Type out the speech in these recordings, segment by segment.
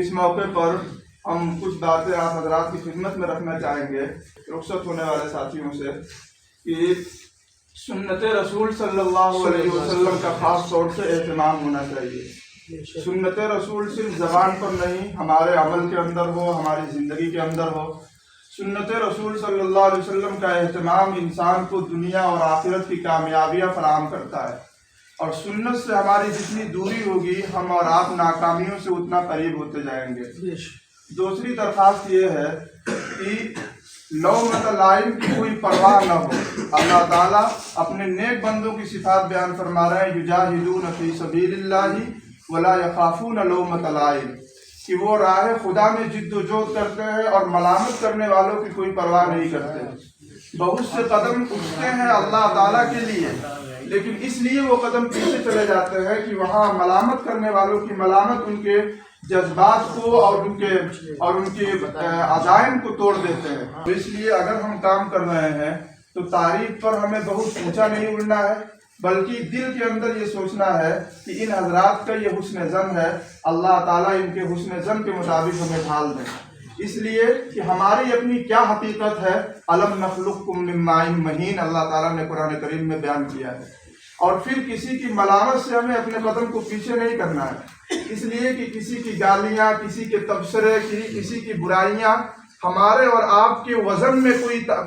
اس موقع پر ہم کچھ باتیں آپ حضرات کی خدمت میں رکھنا چاہیں گے رخصت ہونے والے ساتھیوں سے کہ سنت رسول صلی اللہ علیہ وسلم کا خاص طور سے اہتمام ہونا چاہیے۔ سنت رسول صرف زبان پر نہیں، ہمارے عمل کے اندر ہو، ہماری زندگی کے اندر ہو۔ سنت رسول صلی اللہ علیہ وسلم کا اہتمام انسان کو دنیا اور آخرت کی کامیابیاں فراہم کرتا ہے، اور سنت سے ہماری جتنی دوری ہوگی ہم اور آپ ناکامیوں سے اتنا قریب ہوتے جائیں گے۔ دوسری درخواست یہ ہے کہ لومۃ لائم کی کوئی پرواہ نہ ہو۔ اللہ تعالیٰ اپنے نیک بندوں کی صفات بیان فرما رہے ہیں، یجاہدون فی سبیل اللہ ولا یخافون لومۃ لائم، کہ وہ راہ خدا میں جد و جہد کرتے ہیں اور ملامت کرنے والوں کی کوئی پرواہ نہیں کرتے۔ بہت سے قدم اٹھتے ہیں اللہ تعالیٰ کے لیے، لیکن اس لیے وہ قدم پیچھے چلے جاتے ہیں کہ وہاں ملامت کرنے والوں کی ملامت ان کے جذبات کو اور ان کے عزائم کو توڑ دیتے ہیں۔ اس لیے اگر ہم کام کر رہے ہیں تو تعریف پر ہمیں بہت اونچا نہیں اڑنا ہے، بلکہ دل کے اندر یہ سوچنا ہے کہ ان حضرات کا یہ حسن ظن ہے، اللہ تعالیٰ ان کے حسن ظن کے مطابق ہمیں ڈھال دیں۔ اس لیے کہ ہماری اپنی کیا حقیقت ہے، الم نخلقکم من ماء مہین، اللہ تعالیٰ نے قرآن کریم میں بیان کیا ہے۔ اور پھر کسی کی ملامت سے ہمیں اپنے قدم کو پیچھے نہیں کرنا ہے، اس لیے کہ کسی کی گالیاں، کسی کے تبصرے، کسی کی برائیاں ہمارے اور آپ کے وزن میں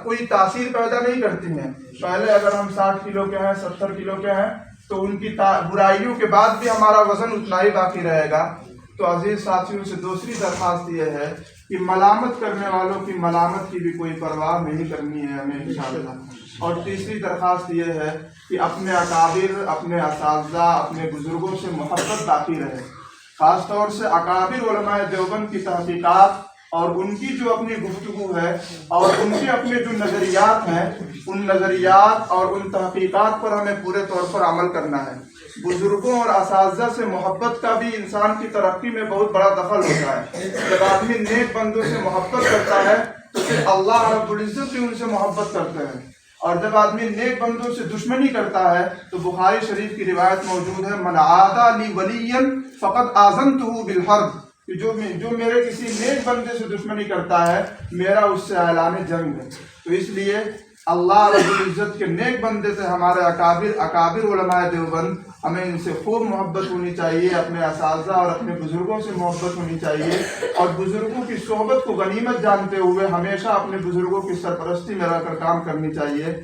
کوئی تاثیر پیدا نہیں کرتی ہیں۔ پہلے اگر ہم 60 کلو کے ہیں، 70 کلو کے ہیں، تو ان کی برائیوں کے بعد بھی ہمارا وزن اتنا ہی باقی رہے گا۔ تو عزیز ساتھیوں سے دوسری درخواست یہ ہے کہ ملامت کرنے والوں کی ملامت کی بھی کوئی پرواہ نہیں کرنی ہے ہمیں انشاءاللہ۔ اور تیسری درخواست یہ ہے کہ اپنے اکابر، اپنے اساتذہ، اپنے بزرگوں سے محبت باقی رہے، خاص طور سے اکابر علماء دیوبند کی تحقیقات اور ان کی جو اپنی گفتگو ہے اور ان کے اپنے جو نظریات ہیں، ان نظریات اور ان تحقیقات پر ہمیں پورے طور پر عمل کرنا ہے۔ بزرگوں اور اساتذہ سے محبت کا بھی انسان کی ترقی میں بہت بڑا دخل ہوتا ہے۔ جب آدمی نیک بندوں سے محبت کرتا ہے تو پھر اللہ رب العزت بھی ان سے محبت کرتے ہیں، اور جب آدمی نیک بندوں سے دشمنی کرتا ہے تو بخاری شریف کی روایت موجود ہے، من عادی لی ولیا فقد آذنتہ بالحرب، کہ جو میرے کسی نیک بندے سے دشمنی کرتا ہے میرا اس سے اعلان جنگ ہے۔ تو اس لیے اللہ رب العزت کے نیک بندے سے ہمارے اکابر علماء دیوبند، ہمیں ان سے خوب محبت ہونی چاہیے، اپنے اساتذہ اور اپنے بزرگوں سے محبت ہونی چاہیے، اور بزرگوں کی صحبت کو غنیمت جانتے ہوئے ہمیشہ اپنے بزرگوں کی سرپرستی میں رہ کر کام کرنی چاہیے۔